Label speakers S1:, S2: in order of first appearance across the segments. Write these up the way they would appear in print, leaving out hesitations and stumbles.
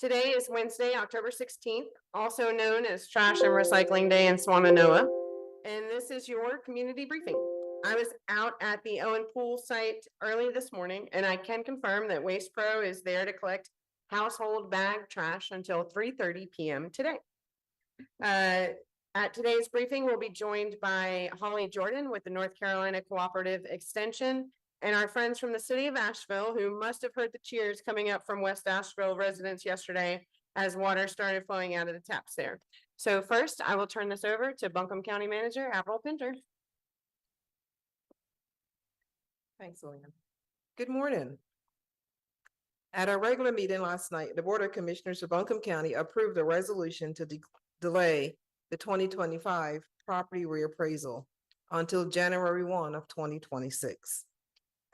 S1: Today is Wednesday, October 16th, also known as Trash and Recycling Day in Swannanoa, and this is your community briefing. I was out at the Owen Pool site early this morning, and I can confirm that Waste Pro is there to collect household bag trash until 3:30 p.m. today. At today's briefing, we'll be joined by Holly Jordan with the North Carolina Cooperative Extension and our friends from the city of Asheville, who must have heard the cheers coming up from West Asheville residents yesterday as water started flowing out of the taps there. So first, I will turn this over to Buncombe County Manager Avril Pinter.
S2: Thanks, William. Good morning. At our regular meeting last night, the Board of Commissioners of Buncombe County approved a resolution to delay the 2025 property reappraisal until January 1 of 2026.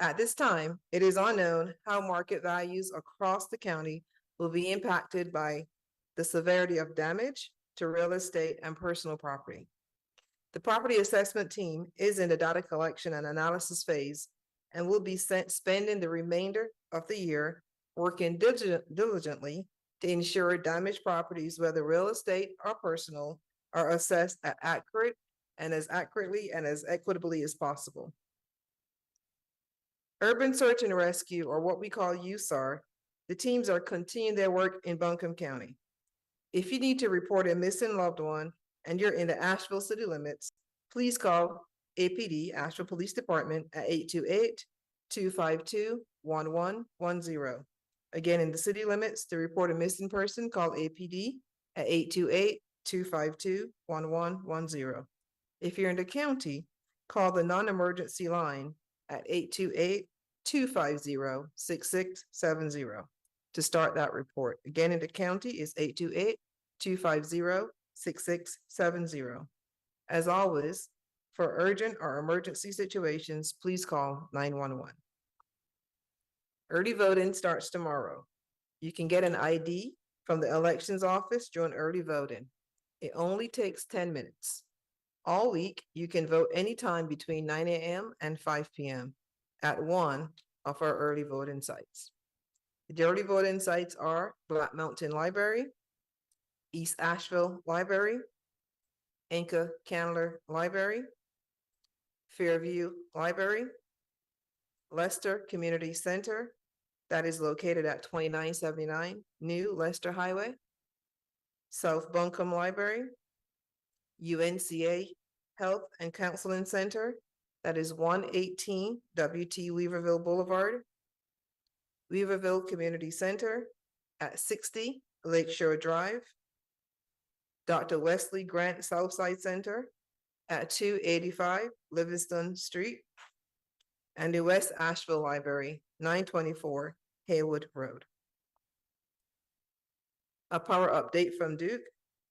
S2: At this time, it is unknown how market values across the county will be impacted by the severity of damage to real estate and personal property. The property assessment team is in the data collection and analysis phase and will be spending the remainder of the year working diligently to ensure damaged properties, whether real estate or personal, are assessed as accurately and as equitably as possible. Urban Search and Rescue, or what we call USAR, the teams are continuing their work in Buncombe County. If you need to report a missing loved one and you're in the Asheville city limits, please call APD, Asheville Police Department, at 828-252-1110. Again, in the city limits, to report a missing person, call APD at 828-252-1110. If you're in the county, call the non-emergency line at 828-250-6670 to start that report. Again, in the county is 828-250-6670. As always, for urgent or emergency situations, please call 911. Early voting starts tomorrow. You can get an ID from the elections office during early voting. It only takes 10 minutes. All week, you can vote anytime between 9 a.m. and 5 p.m. at one of our early voting sites. The early voting sites are Black Mountain Library, East Asheville Library, Inca Candler Library, Fairview Library, Lester Community Center, that is located at 2979 New Lester Highway, South Buncombe Library, UNCA Health and Counseling Center, that is 118 W.T. Weaverville Boulevard, Weaverville Community Center at 60 Lakeshore Drive, Dr. Wesley Grant Southside Center at 285 Livingston Street, and the West Asheville Library, 924 Haywood Road. A power update from Duke.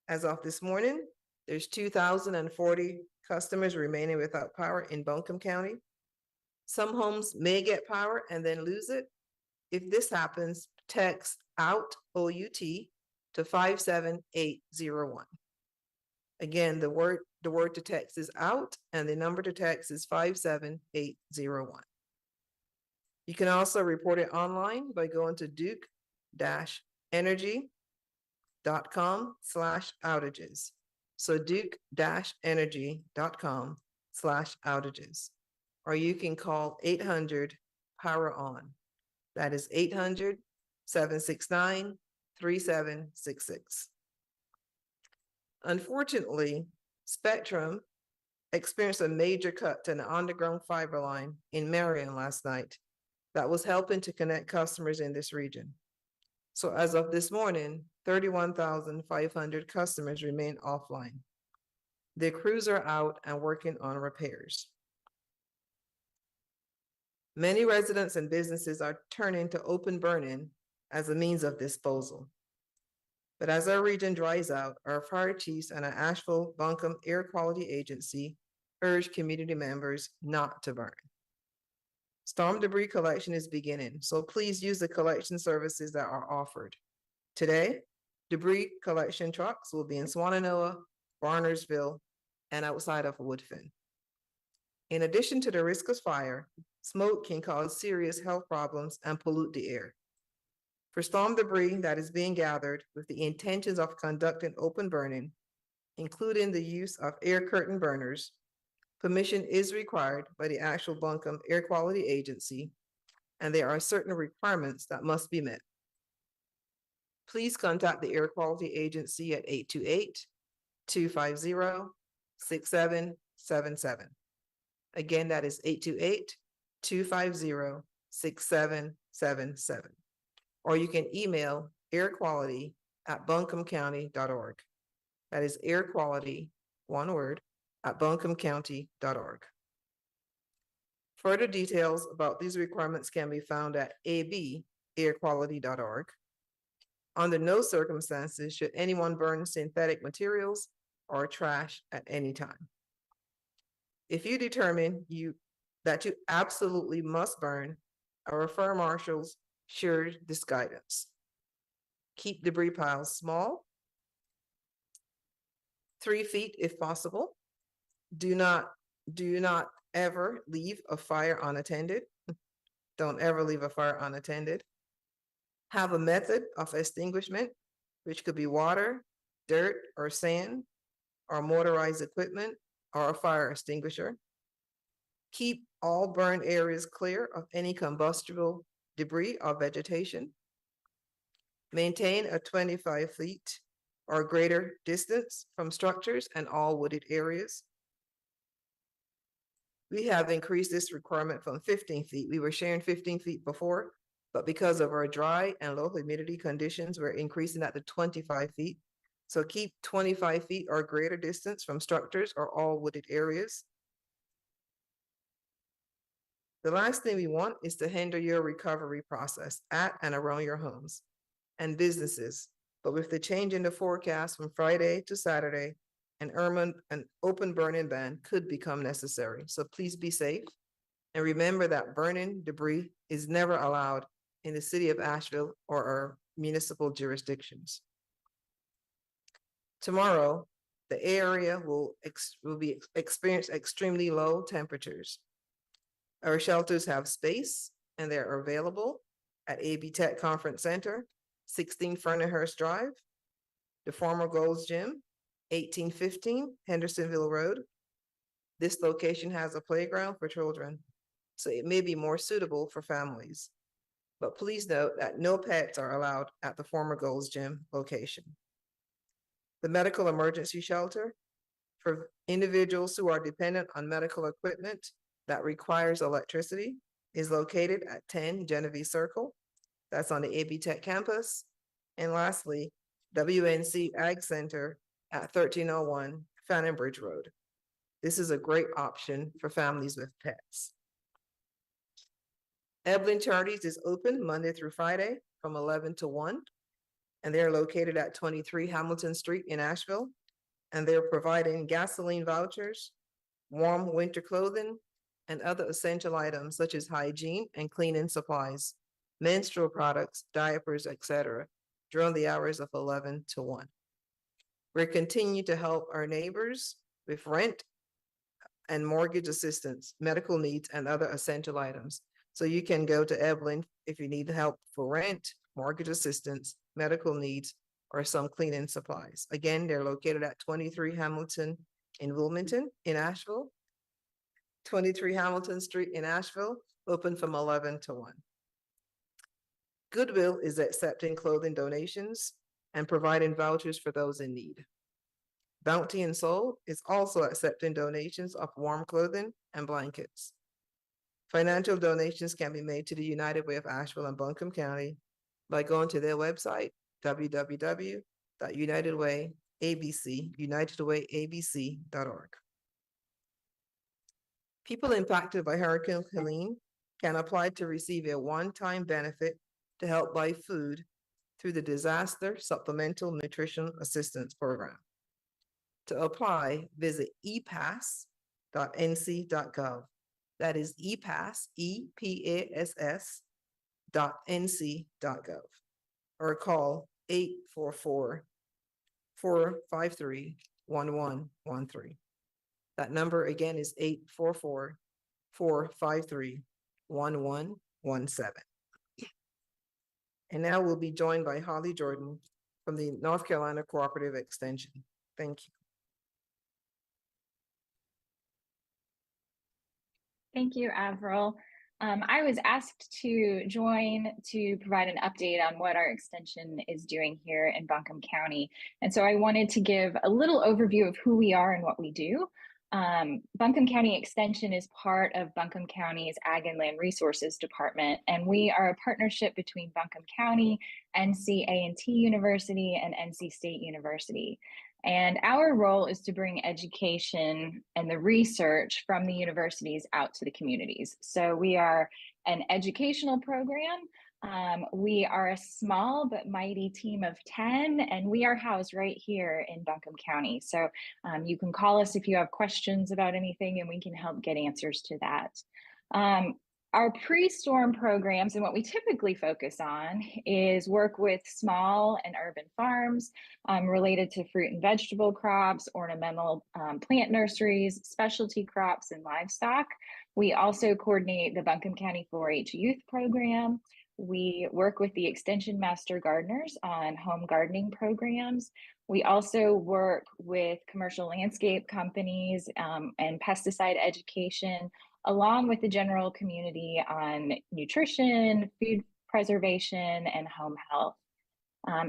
S2: As of this morning, there's 2,040 customers remaining without power in Buncombe County. Some homes may get power and then lose it. If this happens, text OUT, O-U-T, to 57801. Again, the word to text is OUT and the number to text is 57801. You can also report it online by going to duke-energy.com/outages. So duke-energy.com/outages. Or you can call 800 Power On. That is 800-769-3766. Unfortunately, Spectrum experienced a major cut to an underground fiber line in Marion last night that was helping to connect customers in this region. So as of this morning, 31,500 customers remain offline. The crews are out and working on repairs. Many residents and businesses are turning to open burning as a means of disposal. But as our region dries out, our fire chiefs and our Asheville Buncombe Air Quality Agency urge community members not to burn. Storm debris collection is beginning, so please use the collection services that are offered. Today, debris collection trucks will be in Swannanoa, Barnersville, and outside of Woodfin. In addition to the risk of fire, smoke can cause serious health problems and pollute the air. For storm debris that is being gathered with the intentions of conducting open burning, including the use of air curtain burners, permission is required by the actual Buncombe Air Quality Agency, and there are certain requirements that must be met. Please contact the Air Quality Agency at 828-250-6777. Again, that is 828-250-6777. Or you can email airquality@buncombecounty.org. That is air quality, one word, @buncombecounty.org. Further details about these requirements can be found at airquality.org. Under no circumstances should anyone burn synthetic materials or trash at any time. If you determine that you absolutely must burn, our fire marshals share this guidance. Keep debris piles small, 3 feet if possible. Do not ever leave a fire unattended. Don't ever leave a fire unattended. Have a method of extinguishment, which could be water, dirt, or sand, or motorized equipment, or a fire extinguisher. Keep all burned areas clear of any combustible debris or vegetation. Maintain a 25 feet or greater distance from structures and all wooded areas. We have increased this requirement from 15 feet. We were sharing 15 feet before, but because of our dry and low humidity conditions, we're increasing that to 25 feet. So keep 25 feet or greater distance from structures or all wooded areas. The last thing we want is to hinder your recovery process at and around your homes and businesses. But with the change in the forecast from Friday to Saturday, an open burning ban could become necessary. So please be safe. And remember that burning debris is never allowed in the city of Asheville or our municipal jurisdictions. Tomorrow, the area will experience extremely low temperatures. Our shelters have space and they're available at AB Tech Conference Center, 16 Fernahurst Drive, the former Gold's Gym, 1815 Hendersonville Road. This location has a playground for children, so it may be more suitable for families. But please note that no pets are allowed at the former Gold's Gym location. The medical emergency shelter for individuals who are dependent on medical equipment that requires electricity is located at 10 Genevieve Circle. That's on the AB Tech campus. And lastly, WNC Ag Center at 1301 Fannin Bridge Road. This is a great option for families with pets. Evelyn Charities is open Monday through Friday from 11 to 1, and they're located at 23 Hamilton Street in Asheville, and they're providing gasoline vouchers, warm winter clothing, and other essential items such as hygiene and cleaning supplies, menstrual products, diapers, etc., during the hours of 11 to 1. We're continuing to help our neighbors with rent and mortgage assistance, medical needs, and other essential items. So you can go to Evelyn if you need help for rent, mortgage assistance, medical needs, or some cleaning supplies. Again, they're located at 23 Hamilton in Wilmington in Asheville, 23 Hamilton Street in Asheville, open from 11 to 1. Goodwill is accepting clothing donations and providing vouchers for those in need. Bounty and Soul is also accepting donations of warm clothing and blankets. Financial donations can be made to the United Way of Asheville and Buncombe County by going to their website, unitedwayabc.org. People impacted by Hurricane Helene can apply to receive a one-time benefit to help buy food through the Disaster Supplemental Nutrition Assistance Program. To apply, visit epass.nc.gov. That is epass, EPASS.nc.gov, or call 844-453-1113. That number again is 844-453-1117. And now we'll be joined by Holly Jordan from the North Carolina Cooperative Extension. Thank you.
S3: Thank you, Avril. I was asked to join to provide an update on what our extension is doing here in Buncombe County. And so I wanted to give a little overview of who we are and what we do. Buncombe County Extension is part of Buncombe County's Ag and Land Resources Department, and we are a partnership between Buncombe County, NC-A&T University, and NC State University. And our role is to bring education and the research from the universities out to the communities. So we are an educational program. We are a small but mighty team of 10, and we are housed right here in Buncombe County. So you can call us if you have questions about anything, and we can help get answers to that. Our pre-storm programs and what we typically focus on is work with small and urban farms related to fruit and vegetable crops, ornamental plant nurseries, specialty crops, and livestock. We also coordinate the Buncombe County 4-H youth program. We work with the Extension Master Gardeners on home gardening programs. We also work with commercial landscape companies and pesticide education, along with the general community on nutrition, food preservation, and home health.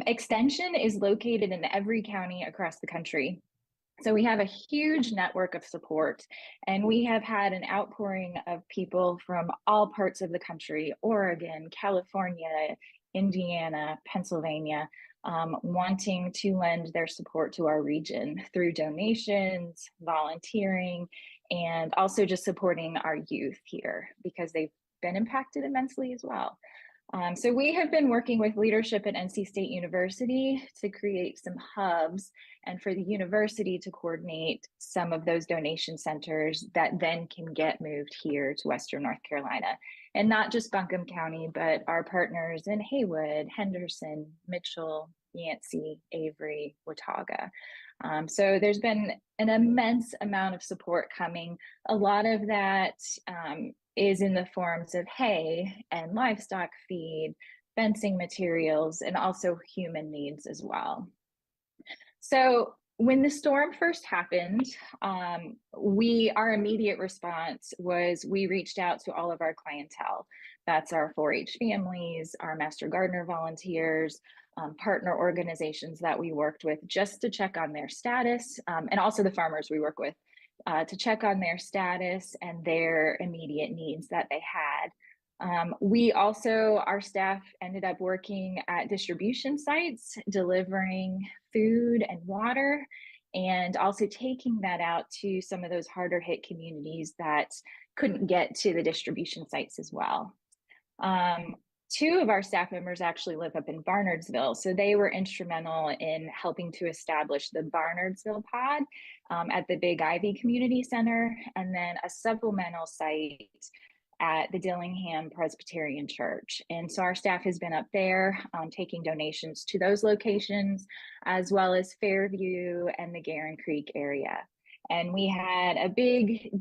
S3: Extension is located in every county across the country. So we have a huge network of support, and we have had an outpouring of people from all parts of the country, Oregon, California, Indiana, Pennsylvania, wanting to lend their support to our region through donations, volunteering, and also just supporting our youth here because they've been impacted immensely as well. So we have been working with leadership at NC State University to create some hubs and for the university to coordinate some of those donation centers that then can get moved here to Western North Carolina. And not just Buncombe County, but our partners in Haywood, Henderson, Mitchell, Yancey, Avery, Watauga. So there's been an immense amount of support coming. A lot of that is in the forms of hay and livestock feed, fencing materials, and also human needs as well. So when the storm first happened, our immediate response was we reached out to all of our clientele. That's our 4-H families, our Master Gardener volunteers, partner organizations that we worked with just to check on their status, and also the farmers we work with to check on their status and their immediate needs that they had. We also, our staff ended up working at distribution sites, delivering food and water, and also taking that out to some of those harder hit communities that couldn't get to the distribution sites as well. 2 of our staff members actually live up in Barnardsville, so they were instrumental in helping to establish the Barnardsville pod at the Big Ivy Community Center, and then a supplemental site at the Dillingham Presbyterian Church. And so our staff has been up there taking donations to those locations, as well as Fairview and the Garin Creek area. And we had a big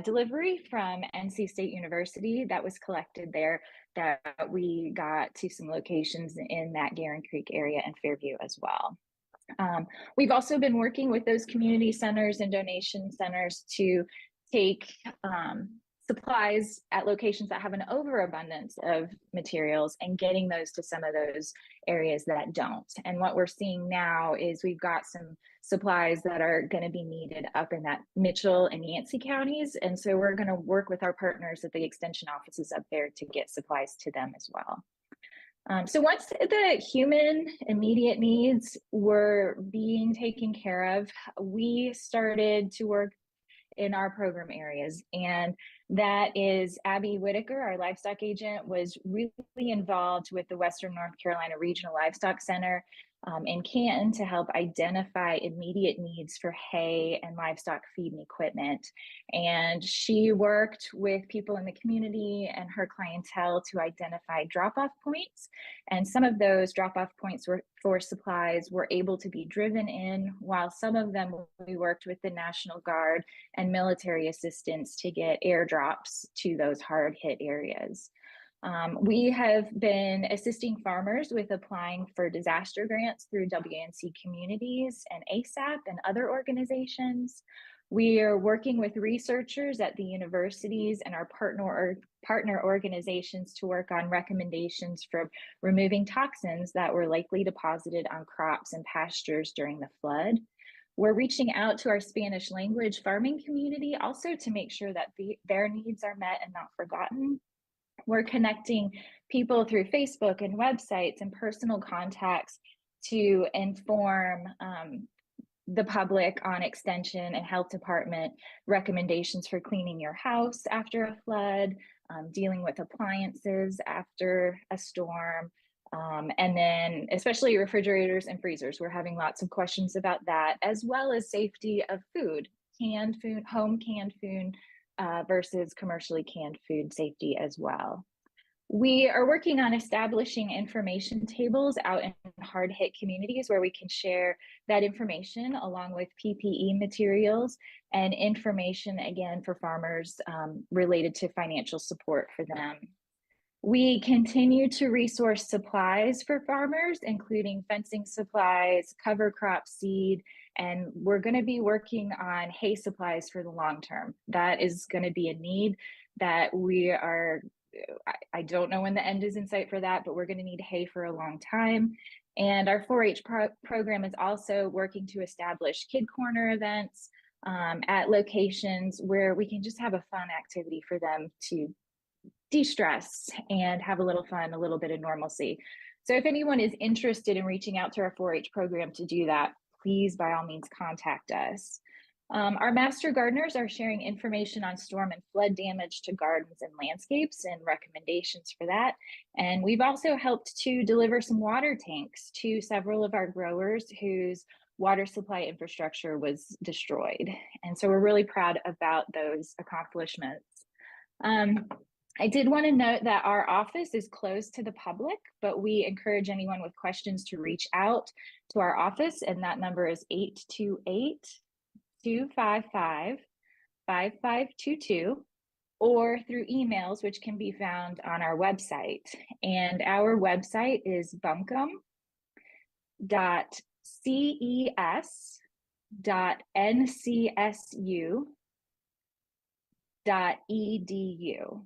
S3: delivery from NC State University that was collected there that we got to some locations in that Garin Creek area and Fairview as well. We've also been working with those community centers and donation centers to take supplies at locations that have an overabundance of materials and getting those to some of those areas that don't. And what we're seeing now is we've got some supplies that are going to be needed up in that Mitchell and Yancey counties. And so we're going to work with our partners at the extension offices up there to get supplies to them as well. So once the human immediate needs were being taken care of, we started to work in our program areas. And that is Abby Whitaker, our livestock agent, was really involved with the Western North Carolina Regional Livestock Center in Canton to help identify immediate needs for hay and livestock feed and equipment. And she worked with people in the community and her clientele to identify drop-off points. And some of those drop-off points for supplies were able to be driven in, while some of them we worked with the National Guard and military assistance to get airdrops to those hard hit areas. We have been assisting farmers with applying for disaster grants through WNC Communities and ASAP and other organizations. We are working with researchers at the universities and our partner organizations to work on recommendations for removing toxins that were likely deposited on crops and pastures during the flood. We're reaching out to our Spanish language farming community also to make sure that their needs are met and not forgotten. We're connecting people through Facebook and websites and personal contacts to inform the public on extension and health department recommendations for cleaning your house after a flood, dealing with appliances after a storm, and then especially refrigerators and freezers. We're having lots of questions about that, as well as safety of food, canned food, home canned food versus commercially canned food safety as well. We are working on establishing information tables out in hard hit communities where we can share that information along with PPE materials and information again for farmers related to financial support for them. We continue to resource supplies for farmers, including fencing supplies, cover crop seed, and we're going to be working on hay supplies for the long term. That is going to be a need that we are, I don't know when the end is in sight for that, but we're going to need hay for a long time. And our 4-H program is also working to establish kid corner events at locations where we can just have a fun activity for them to de-stress and have a little fun, a little bit of normalcy. So if anyone is interested in reaching out to our 4-H program to do that, please by all means contact us. Our master gardeners are sharing information on storm and flood damage to gardens and landscapes and recommendations for that. And we've also helped to deliver some water tanks to several of our growers whose water supply infrastructure was destroyed. And so we're really proud about those accomplishments. I did want to note that our office is closed to the public, but we encourage anyone with questions to reach out to our office, and that number is 828-255-5522, or through emails, which can be found on our website. And our website is buncombe.ces.ncsu.edu.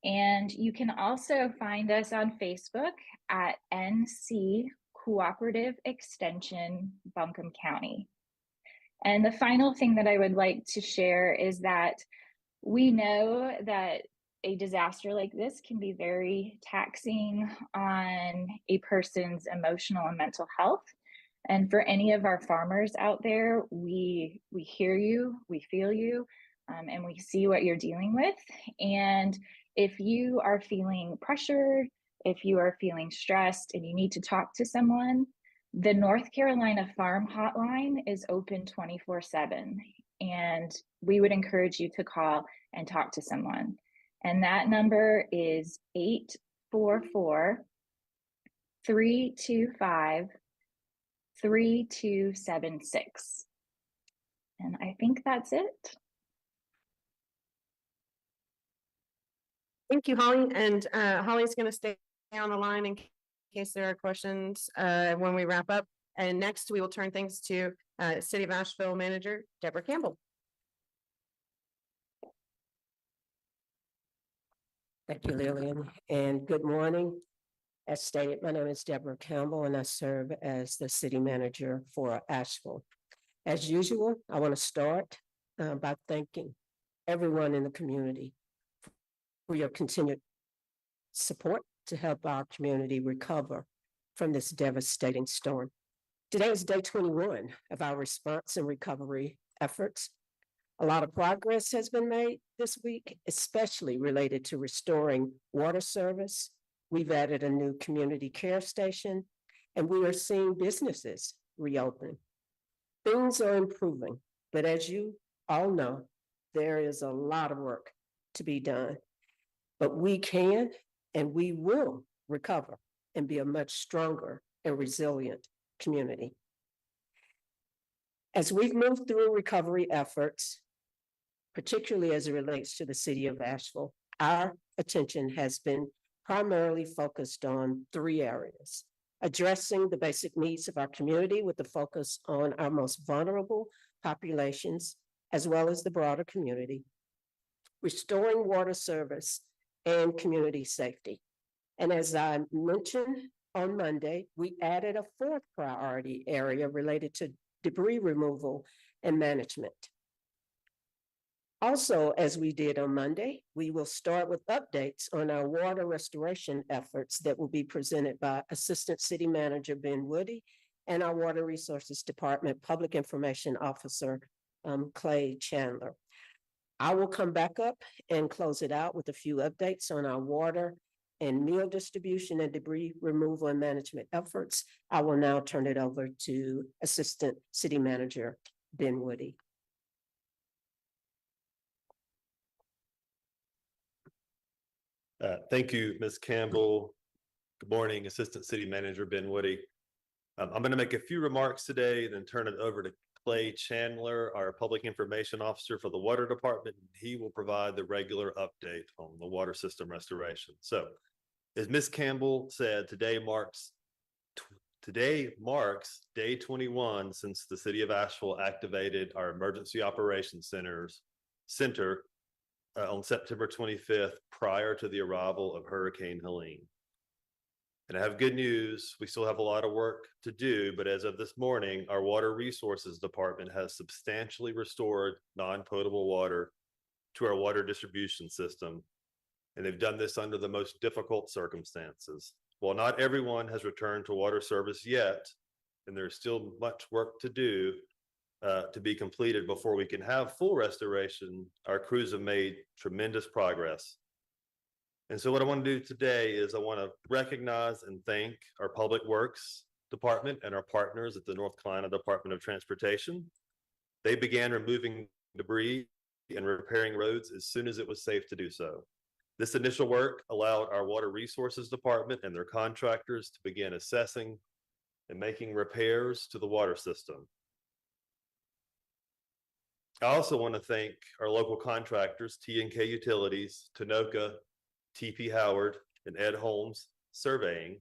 S3: And you can also find us on Facebook at NC Cooperative Extension, Buncombe County. And the final thing that I would like to share is that we know that a disaster like this can be very taxing on a person's emotional and mental health. And for any of our farmers out there, we hear you, we feel you, and we see what you're dealing with. And if you are feeling pressured, if you are feeling stressed and you need to talk to someone, the North Carolina Farm Hotline is open 24/7. And we would encourage you to call and talk to someone. And that number is 844-325-3276. And I think that's it.
S1: Thank you, Holly. And Holly's going to stay on the line in case there are questions when we wrap up. And next, we will turn things to City of Asheville Manager Deborah Campbell.
S4: Thank you, Lillian, and good morning. As stated, my name is Deborah Campbell, and I serve as the City Manager for Asheville. As usual, I want to start by thanking everyone in the community for your continued support to help our community recover from this devastating storm. Today is day 21 of our response and recovery efforts. A lot of progress has been made this week, especially related to restoring water service. We've added a new community care station, and we are seeing businesses reopen. Things are improving, but as you all know, there is a lot of work to be done. But we can and we will recover and be a much stronger and resilient community. As we've moved through recovery efforts, particularly as it relates to the city of Asheville, our attention has been primarily focused on three areas: addressing the basic needs of our community with the focus on our most vulnerable populations, as well as the broader community, restoring water service and community safety. And as I mentioned on Monday, we added a fourth priority area related to debris removal and management. Also, as we did on Monday, we will start with updates on our water restoration efforts that will be presented by Assistant City Manager Ben Woody and our Water Resources Department Public Information Officer, Clay Chandler. I will come back up and close it out with a few updates on our water and meal distribution and debris removal and management efforts. I will now turn it over to Assistant City Manager Ben Woody.
S5: Thank you, Ms. Campbell. Good morning, Assistant City Manager Ben Woody. I'm going to make a few remarks today, then turn it over to Clay Chandler, our Public Information Officer for the Water Department. He will provide the regular update on the water system restoration. So, as Ms. Campbell said, today marks day 21 since the City of Asheville activated our Emergency Operations Center on September 25th, prior to the arrival of Hurricane Helene. And I have good news. We still have a lot of work to do, but as of this morning, our Water Resources Department has substantially restored non-potable water to our water distribution system. And they've done this under the most difficult circumstances. While not everyone has returned to water service yet, and there's still much work to do, to be completed before we can have full restoration, our crews have made tremendous progress. And so what I want to do today is I want to recognize and thank our Public Works Department and our partners at the North Carolina Department of Transportation. They began removing debris and repairing roads as soon as it was safe to do so. This initial work allowed our Water Resources Department and their contractors to begin assessing and making repairs to the water system. I also want to thank our local contractors, T&K Utilities, Tanoka, TP Howard, and Ed Holmes Surveying.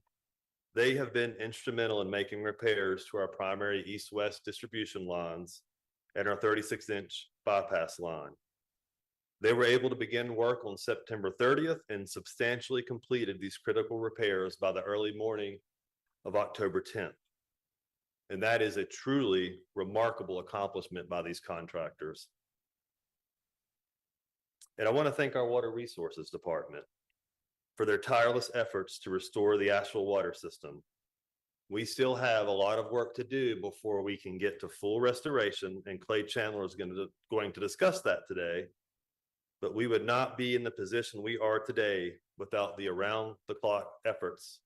S5: They have been instrumental in making repairs to our primary east-west distribution lines and our 36-inch bypass line. They were able to begin work on September 30th and substantially completed these critical repairs by the early morning of October 10th. And that is a truly remarkable accomplishment by these contractors. And I want to thank our Water Resources Department for their tireless efforts to restore the Asheville water system. We still have a lot of work to do before we can get to full restoration, and Clay Chandler is going to discuss that today. But we would not be in the position we are today without the around-the-clock efforts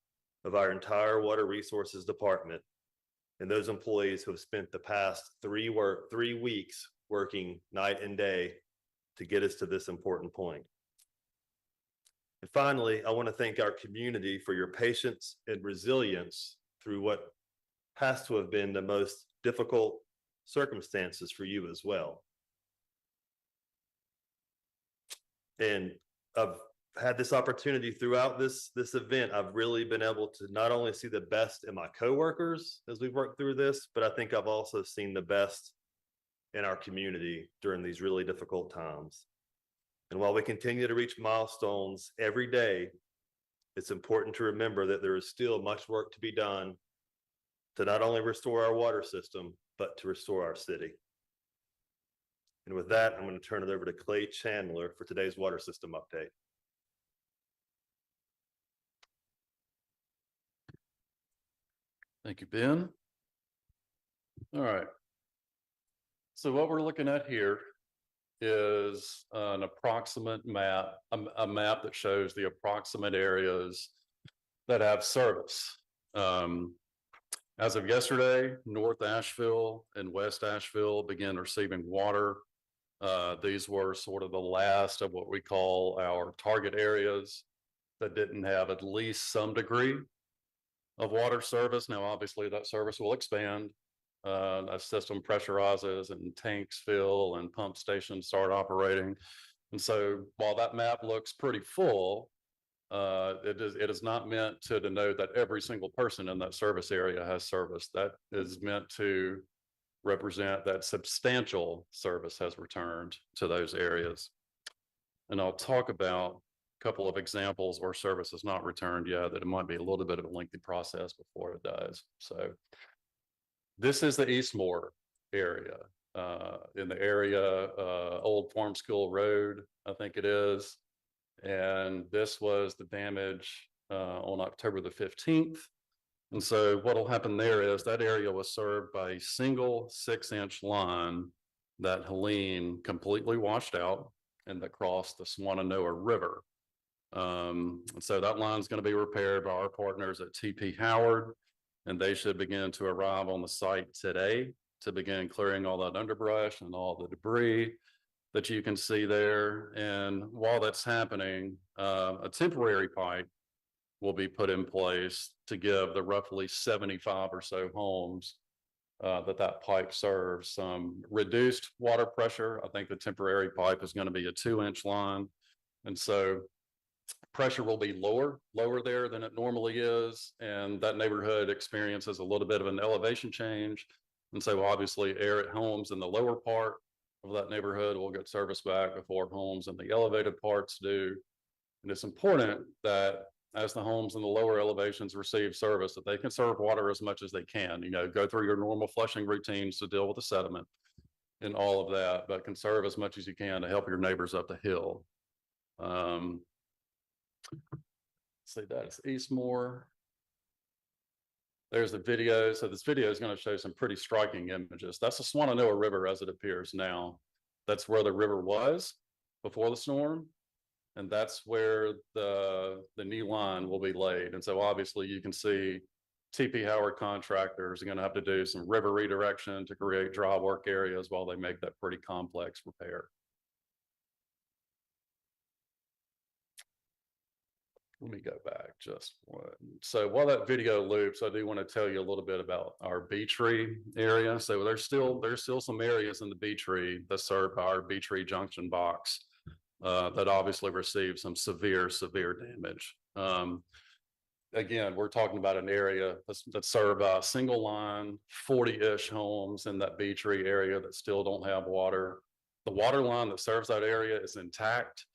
S5: of our entire Water Resources Department and those employees who have spent the past 3 weeks working night and day to get us to this important point. And finally, I want to thank our community for your patience and resilience through what has to have been the most difficult circumstances for you as well. And I've had this opportunity throughout this event. I've really been able to not only see the best in my coworkers as we've worked through this, but I think I've also seen the best in our community during these really difficult times. And while we continue to reach milestones every day, it's important to remember that there is still much work to be done to not only restore our water system, but to restore our city. And with that, I'm going to turn it over to Clay Chandler for today's water system update.
S6: Thank you, Ben. All right. So what we're looking at here is an approximate map, a map that shows the approximate areas that have service. As of yesterday, North Asheville and West Asheville began receiving water. These were sort of the last of what we call our target areas that didn't have at least some degree of water service. Now, obviously, that service will expand as system pressurizes and tanks fill and pump stations start operating. And so while that map looks pretty full, It is not meant to denote that every single person in that service area has service. That is meant to represent that substantial service has returned to those areas. And I'll talk about a couple of examples where service has not returned yet, that it might be a little bit of a lengthy process before it does. So this is the Eastmore area, in the area, Old Farm School Road, I think it is. And this was the damage on October the 15th. And so what'll happen there is that area was served by a single 6-inch line that Helene completely washed out and that crossed the Swananoa River. And so that line is going to be repaired by our partners at TP Howard, and they should begin to arrive on the site today to begin clearing all that underbrush and all the debris that you can see there. And while that's happening, a temporary pipe will be put in place to give the roughly 75 or so homes that pipe serves some reduced water pressure. I think the temporary pipe is going to be a 2-inch line. And so pressure will be lower there than it normally is. And that neighborhood experiences a little bit of an elevation change. And so obviously homes in the lower part of that neighborhood will get service back before homes in the elevated parts do. And it's important that as the homes in the lower elevations receive service, that they conserve water as much as they can, go through your normal flushing routines to deal with the sediment and all of that, but conserve as much as you can to help your neighbors up the hill. See, that's Eastmore. There's the video. So this video is going to show some pretty striking images. That's the Swananoa River as it appears now. That's where the river was before the storm. And that's where the new line will be laid. And so obviously you can see TP Howard contractors are going to have to do some river redirection to create dry work areas while they make that pretty complex repair. Let me go back just one. So while that video loops, I do want to tell you a little bit about our Bee Tree area. So there's still some areas in the Bee Tree that serve our Bee Tree Junction box that obviously received some severe damage. Again, we're talking about an area that serve a single line, 40-ish homes in that Bee Tree area that still don't have water. The water line that serves that area is intact.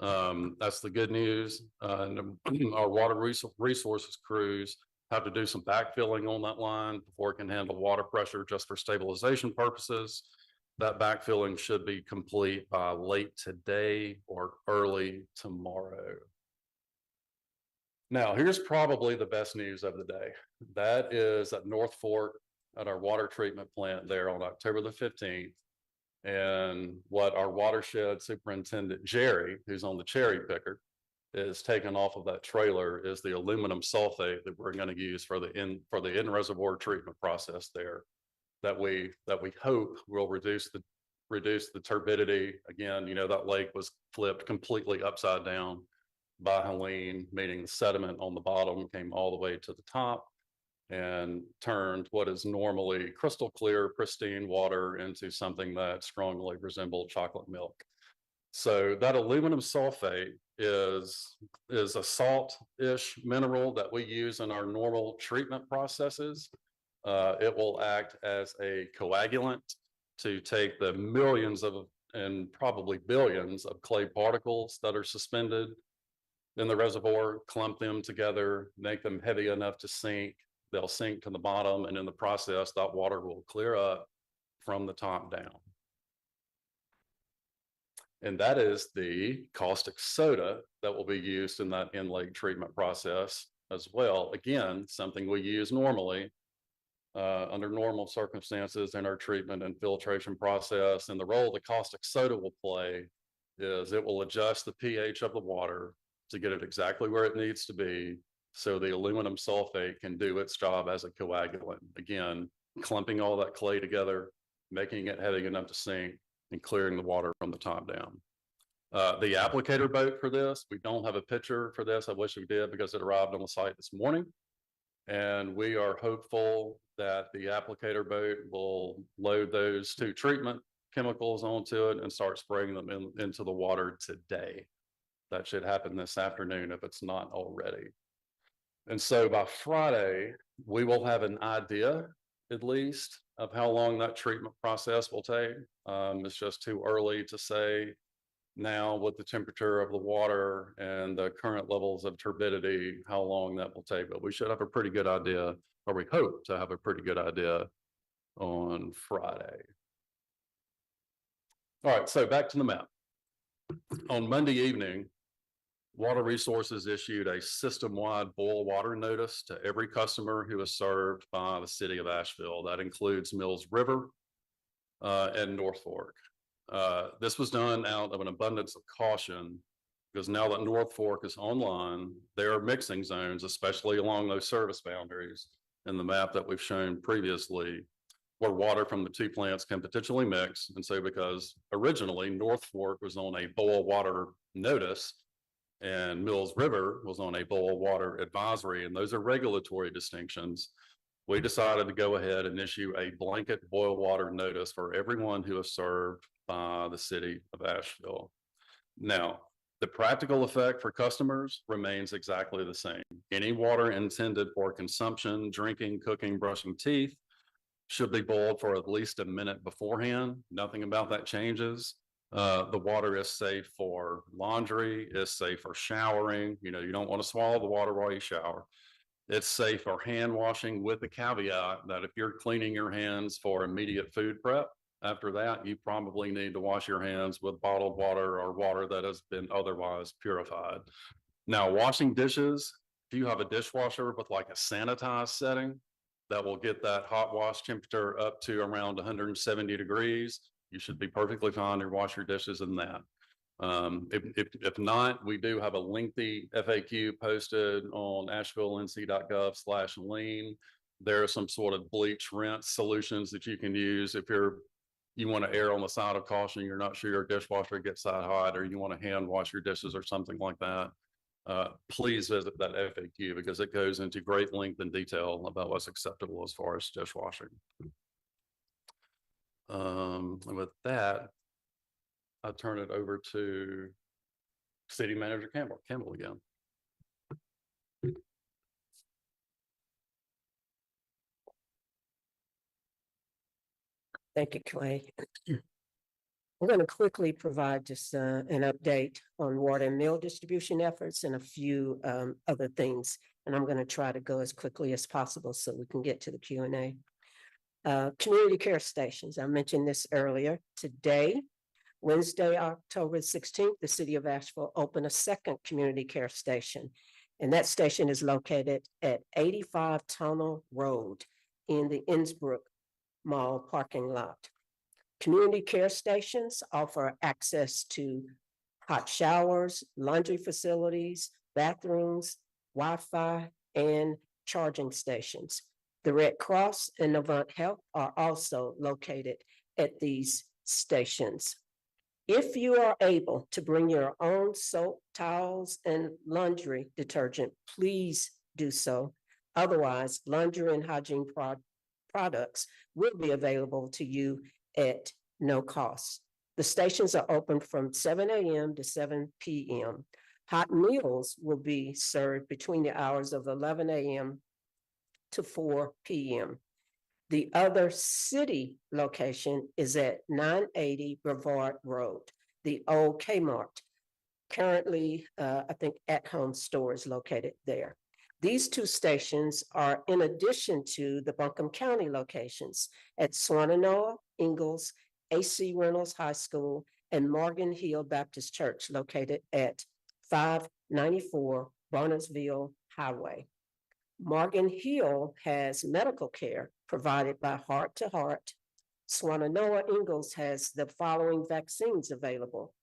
S6: That's the good news. And our water resources crews have to do some backfilling on that line before it can handle water pressure just for stabilization purposes. That backfilling should be complete by late today or early tomorrow. Now, here's probably the best news of the day. That is at North Fork at our water treatment plant there on October the 15th. And what our watershed superintendent, Jerry, who's on the cherry picker, is taken off of that trailer is the aluminum sulfate that we're going to use for the in reservoir treatment process there. That we hope will reduce the turbidity. Again, that lake was flipped completely upside down by Helene, meaning the sediment on the bottom came all the way to the top and turned what is normally crystal clear, pristine water into something that strongly resembled chocolate milk. So that aluminum sulfate is a salt-ish mineral that we use in our normal treatment processes. It will act as a coagulant to take the millions of and probably billions of clay particles that are suspended in the reservoir, clump them together, make them heavy enough to sink. They'll sink to the bottom, and in the process, that water will clear up from the top down. And that is the caustic soda that will be used in that in-lake treatment process as well. Again, something we use normally under normal circumstances in our treatment and filtration process. And the role the caustic soda will play is it will adjust the pH of the water to get it exactly where it needs to be, so the aluminum sulfate can do its job as a coagulant. Again, clumping all that clay together, making it heavy enough to sink, and clearing the water from the top down. The applicator boat for this, we don't have a picture for this. I wish we did because it arrived on the site this morning. And we are hopeful that the applicator boat will load those 2 treatment chemicals onto it and start spraying them into the water today. That should happen this afternoon if it's not already. And so by Friday, we will have an idea, at least, of how long that treatment process will take. It's just too early to say now with the temperature of the water and the current levels of turbidity, how long that will take. But we should have a pretty good idea, or we hope to have a pretty good idea on Friday. All right, so back to the map. On Monday evening, Water Resources issued a system-wide boil water notice to every customer who is served by the city of Asheville. That includes Mills River and North Fork. This was done out of an abundance of caution because now that North Fork is online, there are mixing zones, especially along those service boundaries in the map that we've shown previously, where water from the two plants can potentially mix. And so because originally North Fork was on a boil water notice and Mills River was on a boil water advisory, and those are regulatory distinctions, we decided to go ahead and issue a blanket boil water notice for everyone who is served by the city of Asheville. Now, the practical effect for customers remains exactly the same. Any water intended for consumption, drinking, cooking, brushing teeth should be boiled for at least a minute beforehand. Nothing about that changes. The water is safe for laundry, is safe for showering. You know, you don't want to swallow the water while you shower. It's safe for hand washing, with the caveat that if you're cleaning your hands for immediate food prep, after that, you probably need to wash your hands with bottled water or water that has been otherwise purified. Now, washing dishes, if you have a dishwasher with like a sanitized setting that will get that hot wash temperature up to around 170 degrees, you should be perfectly fine to wash your dishes in that. If not, we do have a lengthy FAQ posted on asheville.nc.gov/Helene. There are some sort of bleach rinse solutions that you can use if you want to err on the side of caution, you're not sure your dishwasher gets that hot, or you want to hand wash your dishes or something like that. Please visit that FAQ because it goes into great length and detail about what's acceptable as far as dishwashing. And with that, I turn it over to City Manager Campbell again.
S4: Thank you, Clay. I'm going to quickly provide just an update on water and meal distribution efforts and a few other things. And I'm going to try to go as quickly as possible so we can get to the Q&A. Community care stations, I mentioned this earlier. Today, Wednesday, October 16th, the city of Asheville opened a second community care station. And that station is located at 85 Tunnel Road in the Innsbrook Mall parking lot. Community care stations offer access to hot showers, laundry facilities, bathrooms, Wi-Fi, and charging stations. The Red Cross and Novant Health are also located at these stations. If you are able to bring your own soap, towels, and laundry detergent, please do so. Otherwise, laundry and hygiene products will be available to you at no cost. The stations are open from 7 a.m. to 7 p.m. Hot meals will be served between the hours of 11 a.m. to 4 p.m. The other city location is at 980 Brevard Road, the old Kmart. Currently, I think At Home Store is located there. These two stations are in addition to the Buncombe County locations at Swannanoa, Ingalls, AC Reynolds High School, and Morgan Hill Baptist Church located at 594 Barnesville Highway. Morgan Hill has medical care provided by Heart to Heart. Swannanoa Ingalls has the following vaccines available: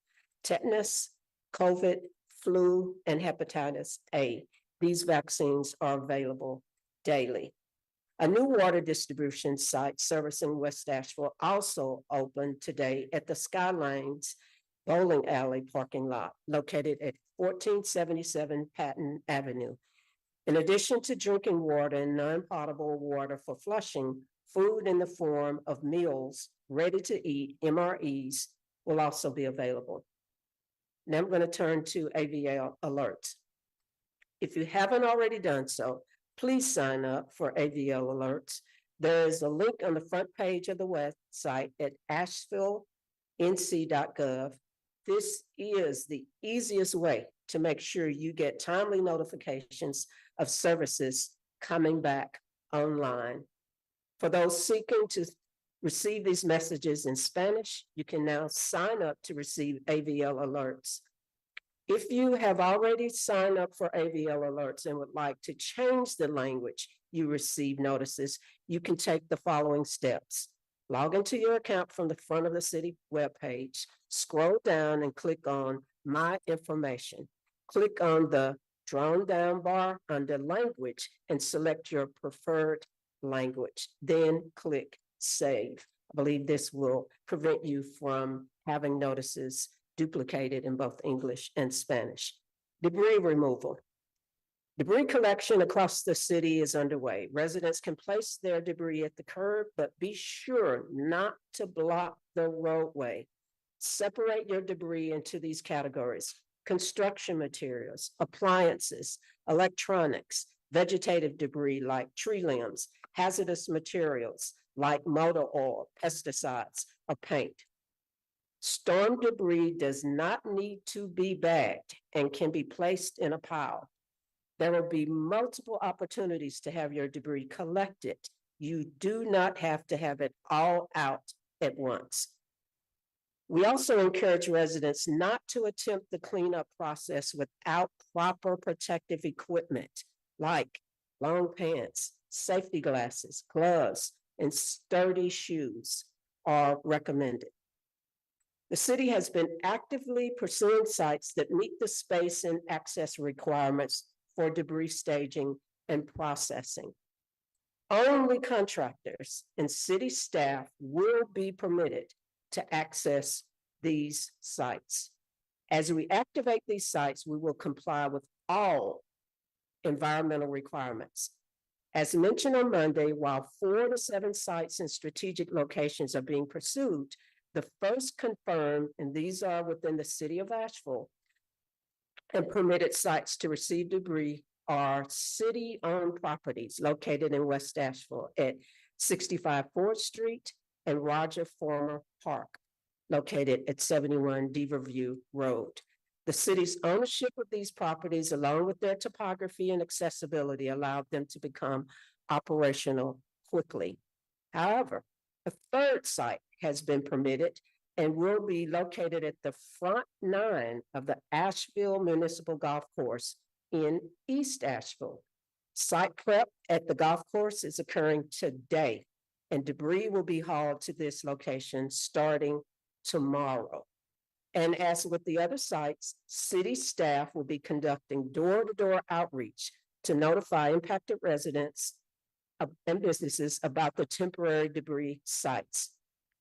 S4: tetanus, COVID, flu, and hepatitis A. These vaccines are available daily. A new water distribution site servicing West Asheville also opened today at the Skylines Bowling Alley parking lot located at 1477 Patton Avenue. In addition to drinking water and non-potable water for flushing, food in the form of meals, ready to eat, MREs, will also be available. Now I'm going to turn to AVL alerts. If you haven't already done so, please sign up for AVL alerts. There is a link on the front page of the website at asheville.nc.gov. This is the easiest way to make sure you get timely notifications of services coming back online. For those seeking to receive these messages in Spanish, you can now sign up to receive AVL alerts. If you have already signed up for AVL alerts and would like to change the language you receive notices, you can take the following steps. Log into your account from the front of the city webpage, scroll down and click on My Information. Click on the drawn down bar under Language and select your preferred language. Then click Save. I believe this will prevent you from having notices duplicated in both English and Spanish. Debris removal. Debris collection across the city is underway. Residents can place their debris at the curb, but be sure not to block the roadway. Separate your debris into these categories: construction materials, appliances, electronics, vegetative debris like tree limbs, hazardous materials like motor oil, pesticides, or paint. Storm debris does not need to be bagged and can be placed in a pile. There will be multiple opportunities to have your debris collected. You do not have to have it all out at once. We also encourage residents not to attempt the cleanup process without proper protective equipment like long pants, safety glasses, gloves, and sturdy shoes are recommended. The city has been actively pursuing sites that meet the space and access requirements for debris staging and processing. Only contractors and city staff will be permitted to access these sites. As we activate these sites, we will comply with all environmental requirements. As mentioned on Monday, while 4 to 7 sites in strategic locations are being pursued, the first confirmed, and these are within the city of Asheville, and permitted sites to receive debris are city-owned properties located in West Asheville at 65 4th Street and Roger Former Park, located at 71 Deaverview Road. The city's ownership of these properties, along with their topography and accessibility, allowed them to become operational quickly. However, a third site has been permitted and will be located at the front 9 of the Asheville Municipal Golf Course in East Asheville. Site prep at the golf course is occurring today, and debris will be hauled to this location starting tomorrow. And as with the other sites, city staff will be conducting door-to-door outreach to notify impacted residents and businesses about the temporary debris sites.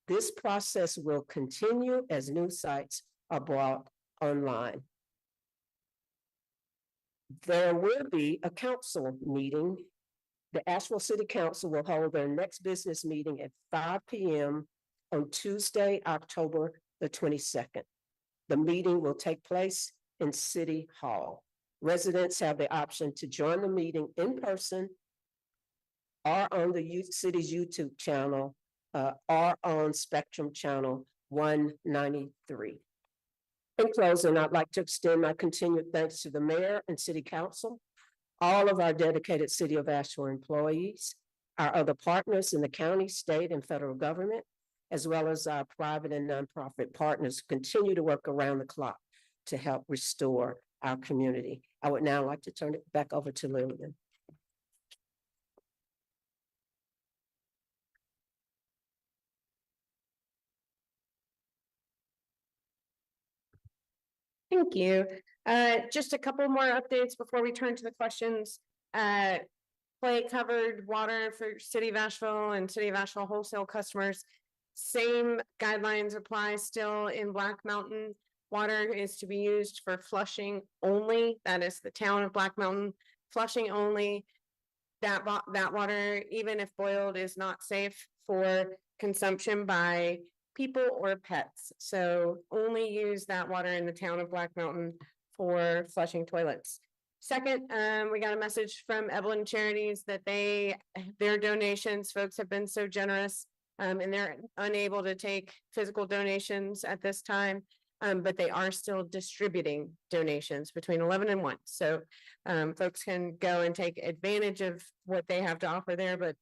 S4: This process will continue as new sites are brought online. There will be a council meeting. The Asheville City Council will hold their next business meeting at 5 p.m. on Tuesday, October the 22nd. The meeting will take place in City Hall. Residents have the option to join the meeting in person or on the city's YouTube channel or on Spectrum Channel 193. In closing, I'd like to extend my continued thanks to the mayor and city council, all of our dedicated City of Asheville employees, our other partners in the county, state, and federal government, as well as our private and nonprofit partners who continue to work around the clock to help restore our community. I would now like to turn it back over to Lillian.
S1: Thank you. Just a couple more updates before we turn to the questions. Plate covered water for City of Asheville and City of Asheville wholesale customers. Same guidelines apply still in Black Mountain. Water is to be used for flushing only. That is the town of Black Mountain. Flushing only. That water, even if boiled, is not safe for consumption by people or pets. So only use that water in the town of Black Mountain for flushing toilets. Second, we got a message from Evelyn Charities that their donations, folks have been so generous, and they're unable to take physical donations at this time. But they are still distributing donations between 11 and 1. So folks can go and take advantage of what they have to offer there. But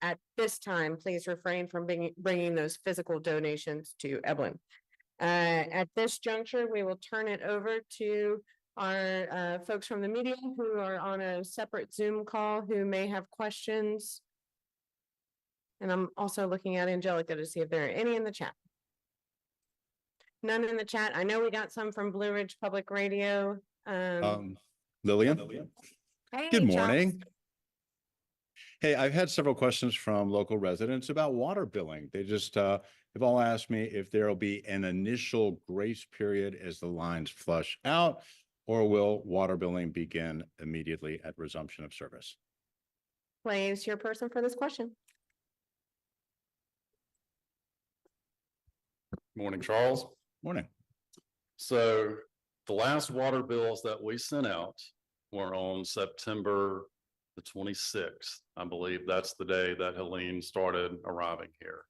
S1: at this time, please refrain from bringing those physical donations to Evelyn. At this juncture, we will turn it over to our folks from the media who are on a separate Zoom call who may have questions. And I'm also looking at Angelica to see if there are any in the chat. None in the chat. I know we got some from Blue Ridge Public Radio.
S7: Lillian,
S1: Hey,
S7: good
S1: Chuck.
S7: morning. Hey, I've had several questions from local residents about water billing. They just have all asked me if there will be an initial grace period as the lines flush out, or will water billing begin immediately at resumption of service?
S1: Plays your person for this question.
S6: Morning, Charles.
S7: Morning.
S6: So the last water bills that we sent out were on September the 26th. I believe that's the day that Helene started arriving here.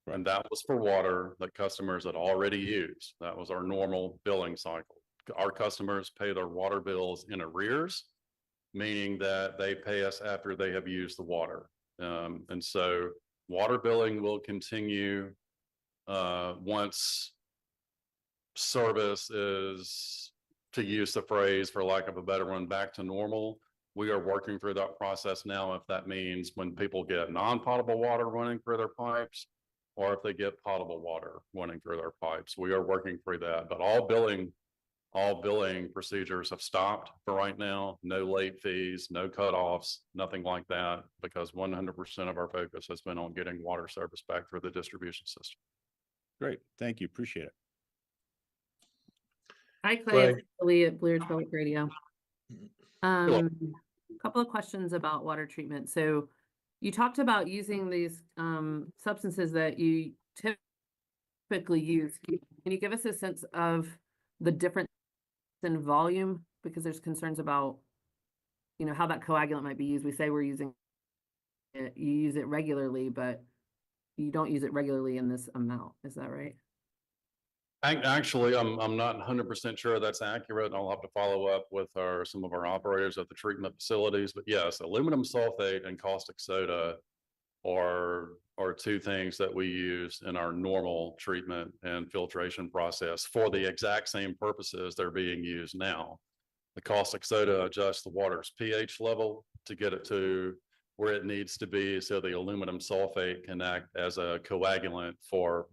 S6: And that was for water that customers had already used. That was our normal billing cycle. Our customers pay their water bills in arrears, meaning that they pay us after they have used the water. And so water billing will continue once service is, to use the phrase for lack of a better one, back to normal. We are working through that process now. If that means when people get non-potable water running through their pipes, or if they get potable water running through their pipes, we are working through that. But all billing procedures have stopped for right now. No late fees, no cutoffs, nothing like that, because 100% of our focus has been on getting water service back through the distribution system.
S7: Great. Thank you. Appreciate it.
S8: Hi, Clay. It's Lee at Blue Ridge Public Radio.
S6: Hello.
S8: A couple of questions about water treatment. So you talked about using these substances that you typically use. Can you give us a sense of the difference in volume? Because there's concerns about, how that coagulant might be used. We say we're using it, you use it regularly, but you don't use it regularly in this amount. Is that right?
S6: Actually, I'm not 100% sure that's accurate. I'll have to follow up with some of our operators at the treatment facilities. But yes, aluminum sulfate and caustic soda are two things that we use in our normal treatment and filtration process for the exact same purposes they're being used now. The caustic soda adjusts the water's pH level to get it to where it needs to be, so the aluminum sulfate can act as a coagulant for,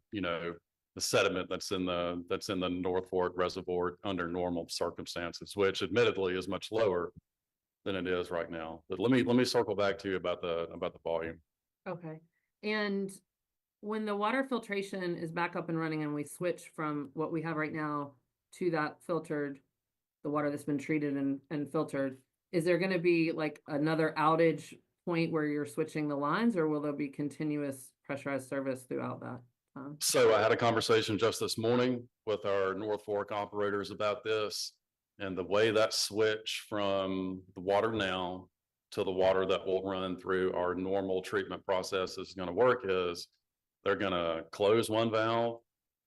S6: the sediment that's in the North Fork Reservoir under normal circumstances, which admittedly is much lower than it is right now. But let me circle back to you about the volume.
S8: Okay. And when the water filtration is back up and running and we switch from what we have right now to that filtered, the water that's been treated and filtered, is there going to be like another outage point where you're switching the lines, or will there be continuous pressurized service throughout that?
S6: So I had a conversation just this morning with our North Fork operators about this, and the way that switch from the water now to the water that will run through our normal treatment process is going to work is they're going to close one valve,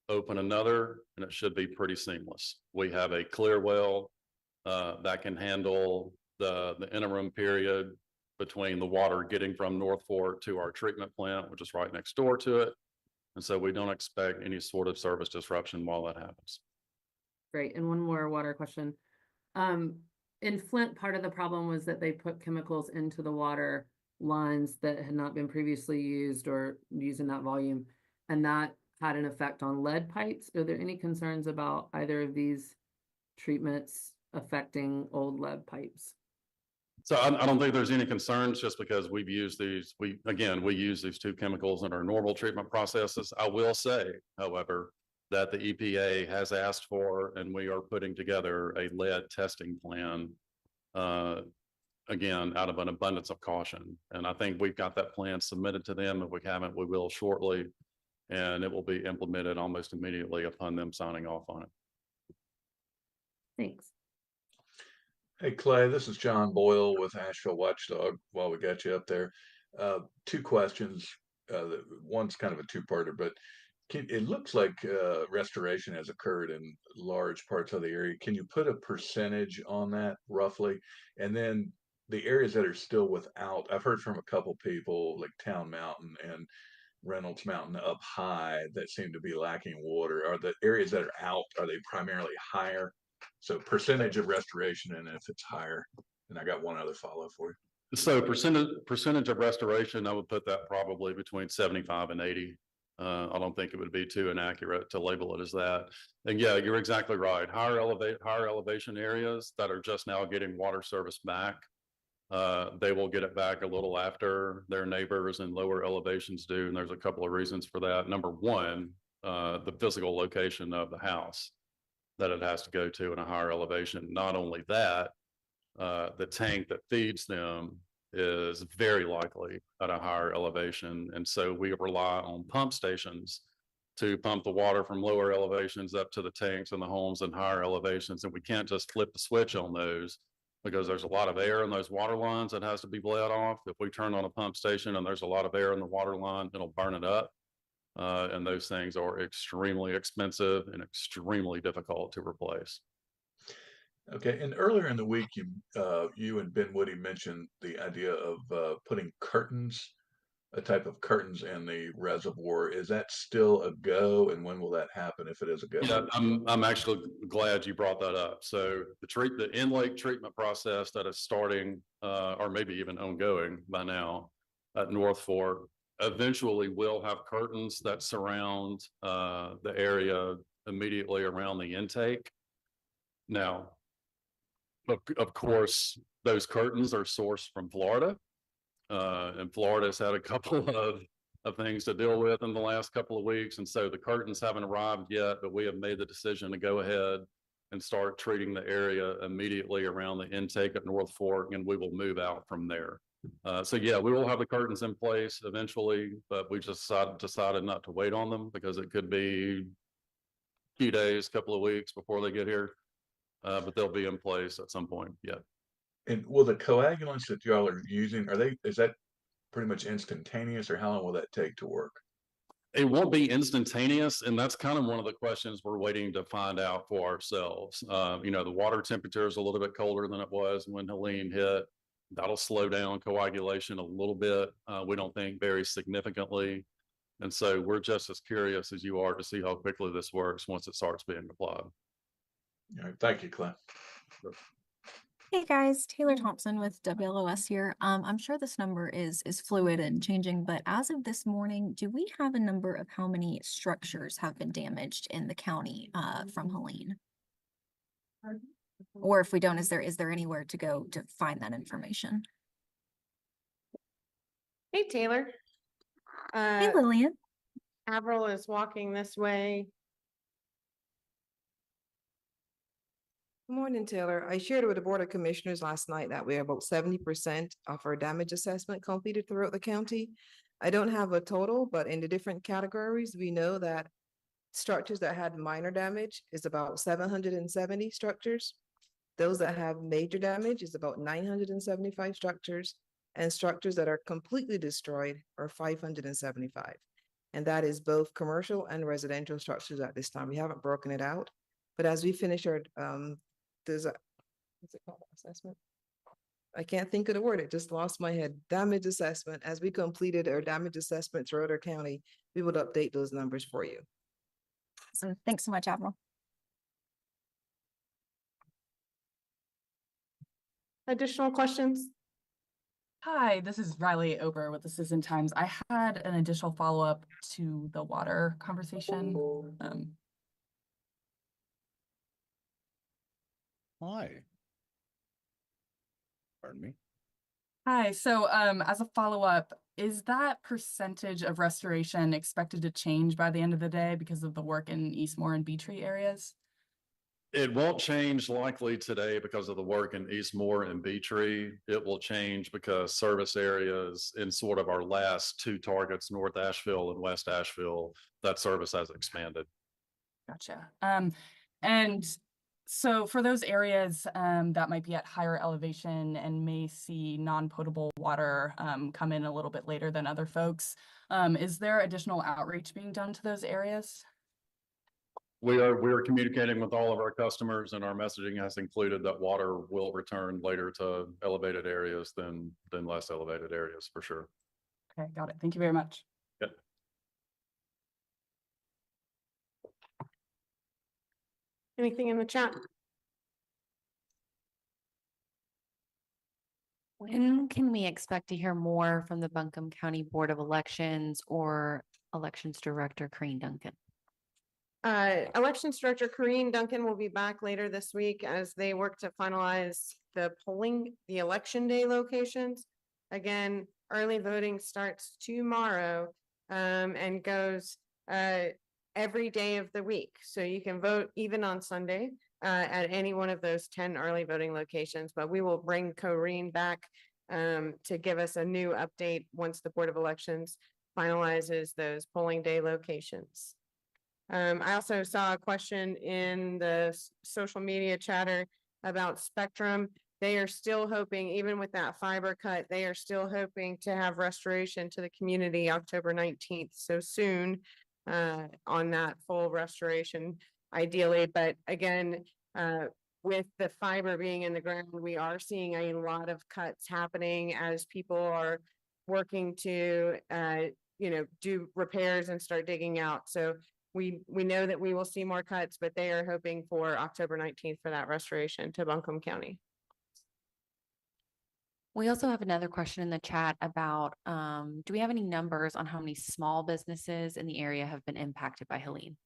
S6: open another, and it should be pretty seamless. We have a clear well that can handle the interim period between the water getting from North Fork to our treatment plant, which is right next door to it. And so we don't expect any sort of service disruption while that happens.
S8: Great. And one more water question. In Flint, part of the problem was that they put chemicals into the water lines that had not been previously used or used in that volume, and that had an effect on lead pipes. Are there any concerns about either of these treatments affecting old lead pipes?
S6: So I don't think there's any concerns, just because we've used these. We use these two chemicals in our normal treatment processes. I will say, however, that the EPA has asked for, and we are putting together a lead testing plan, again, out of an abundance of caution. And I think we've got that plan submitted to them. If we haven't, we will shortly. and it will be implemented almost immediately upon them signing off on it.
S8: Thanks.
S9: Hey Clay, this is John Boyle with Asheville Watchdog. While we got you up there, two questions. One's kind of a two-parter, but it looks like restoration has occurred in large parts of the area. Can you put a percentage on that roughly? And then the areas that are still without, I've heard from a couple people like Town Mountain and Reynolds Mountain up high that seem to be lacking water. Are the areas that are out, are they primarily higher? So percentage of restoration, and if it's higher. And I got one other follow for you.
S6: So percentage of restoration, I would put that probably between 75 and 80. I don't think it would be too inaccurate to label it as that. And yeah, you're exactly right. Higher elevation areas that are just now getting water service back, they will get it back a little after their neighbors in lower elevations do. And there's a couple of reasons for that. Number one, the physical location of the house that it has to go to in a higher elevation. Not only that, the tank that feeds them is very likely at a higher elevation. And so we rely on pump stations to pump the water from lower elevations up to the tanks and the homes in higher elevations. And we can't just flip the switch on those because there's a lot of air in those water lines that has to be bled off. If we turn on a pump station and there's a lot of air in the water line, it'll burn it up. And those things are extremely expensive and extremely difficult to replace.
S9: Okay, and earlier in the week, you and Ben Woody mentioned the idea of putting curtains, a type of curtains in the reservoir. Is that still a go, and when will that happen if it is a go?
S6: Yeah, I'm actually glad you brought that up. So the in-lake treatment process that is starting, or maybe even ongoing by now at North Fork, eventually will have curtains that surround the area immediately around the intake. Now, of course, those curtains are sourced from Florida. And Florida's had a couple of things to deal with in the last couple of weeks. And so the curtains haven't arrived yet, but we have made the decision to go ahead and start treating the area immediately around the intake at North Fork, and we will move out from there. So yeah, we will have the curtains in place eventually, but we just decided not to wait on them because it could be a few days, couple of weeks before they get here. But they'll be in place at some point. Yeah.
S9: And will the coagulants that y'all are using, is that pretty much instantaneous, or how long will that take to work?
S6: It won't be instantaneous, and that's kind of one of the questions we're waiting to find out for ourselves. The water temperature is a little bit colder than it was when Helene hit. That'll slow down coagulation a little bit. We don't think very significantly. And so we're just as curious as you are to see how quickly this works once it starts being applied.
S9: All right, thank you, Clay.
S10: Hey guys, Taylor Thompson with WLOS here. I'm sure this number is fluid and changing, but as of this morning, do we have a number of how many structures have been damaged in the county from Helene? Or if we don't, is there anywhere to go to find that information?
S1: Hey, Taylor.
S10: Hey Lillian.
S1: Avril is walking this way.
S2: Good morning, Taylor. I shared with the Board of Commissioners last night that we have about 70% of our damage assessment completed throughout the county. I don't have a total, but in the different categories, we know that structures that had minor damage is about 770 structures. Those that have major damage is about 975 structures, and structures that are completely destroyed are 575. And that is both commercial and residential structures at this time. We haven't broken it out, but as we finish our what's it called, assessment? I can't think of the word. It just lost my head. Damage assessment. As we completed our damage assessment throughout our county, we would update those numbers for you.
S10: So thanks so much, Avril.
S1: Additional questions?
S11: Hi, this is Riley Ober with the Citizen Times. I had an additional follow-up to the water conversation.
S7: Hi. Pardon me.
S11: Hi, so as a follow-up, is that percentage of restoration expected to change by the end of the day because of the work in Eastmore and Beatree areas?
S6: It won't change likely today because of the work in Eastmore and Beatree. It will change because service areas in sort of our last two targets, North Asheville and West Asheville, that service has expanded.
S11: Gotcha. And so for those areas that might be at higher elevation and may see non-potable water come in a little bit later than other folks, is there additional outreach being done to those areas?
S6: We are communicating with all of our customers, and our messaging has included that water will return later to elevated areas than less elevated areas for sure.
S11: Okay, got it. Thank you very much.
S6: Yep.
S1: Anything in the chat?
S12: When can we expect to hear more from the Buncombe County Board of Elections or Elections Director Corinne Duncan?
S1: Elections Director Corinne Duncan will be back later this week as they work to finalize the election day locations. Again, early voting starts tomorrow and goes every day of the week. So you can vote even on Sunday at any one of those 10 early voting locations, but we will bring Corinne back to give us a new update once the Board of Elections finalizes those polling day locations. I also saw a question in the social media chatter about Spectrum. They are still hoping, even with that fiber cut, they are still hoping to have restoration to the community October 19th. So soon on that full restoration, ideally. But again, with the fiber being in the ground, we are seeing a lot of cuts happening as people are working to, do repairs and start digging out. So we know that we will see more cuts, but they are hoping for October 19th for that restoration to Buncombe County.
S12: We also have another question in the chat about, do we have any numbers on how many small businesses in the area have been impacted by Helene?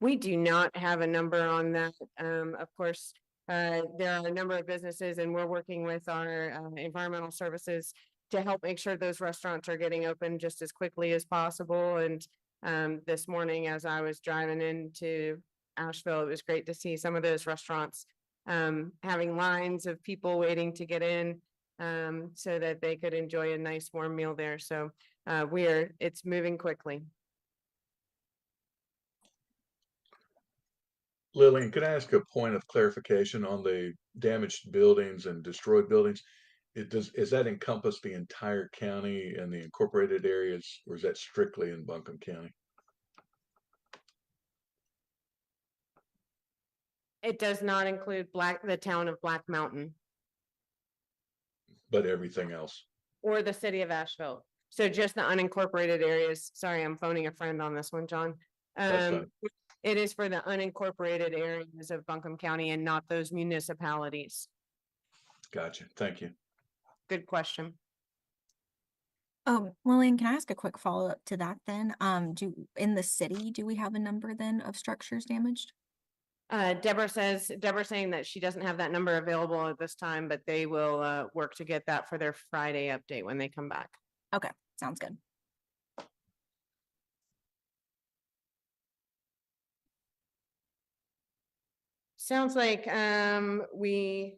S1: We do not have a number on that. Of course, there are a number of businesses and we're working with our environmental services to help make sure those restaurants are getting open just as quickly as possible. And this morning, as I was driving into Asheville, it was great to see some of those restaurants having lines of people waiting to get in so that they could enjoy a nice warm meal there. So it's moving quickly.
S9: Lillian, could I ask a point of clarification on the damaged buildings and destroyed buildings? Is that encompass the entire county and the incorporated areas, or is that strictly in Buncombe County?
S1: It does not include the town of Black Mountain
S9: But everything else?
S1: or the city of Asheville. So just the unincorporated areas. Sorry, I'm phoning a friend on this one, John.
S9: That's fine.
S1: It is for the unincorporated areas of Buncombe County and not those municipalities.
S9: Gotcha. Thank you.
S1: Good question.
S10: Lillian, can I ask a quick follow-up to that then? In the city, do we have a number then of structures damaged?
S1: Deborah saying that she doesn't have that number available at this time, but they will work to get that for their Friday update when they come back.
S10: Okay, sounds good.
S1: Sounds like we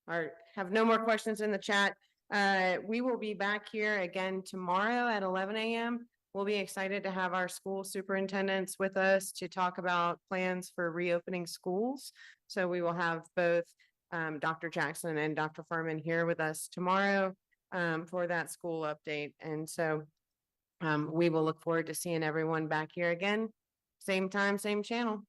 S1: have no more questions in the chat. We will be back here again tomorrow at 11 a.m. We'll be excited to have our school superintendents with us to talk about plans for reopening schools. So we will have both Dr. Jackson and Dr. Furman here with us tomorrow for that school update. And so we will look forward to seeing everyone back here again. Same time, same channel.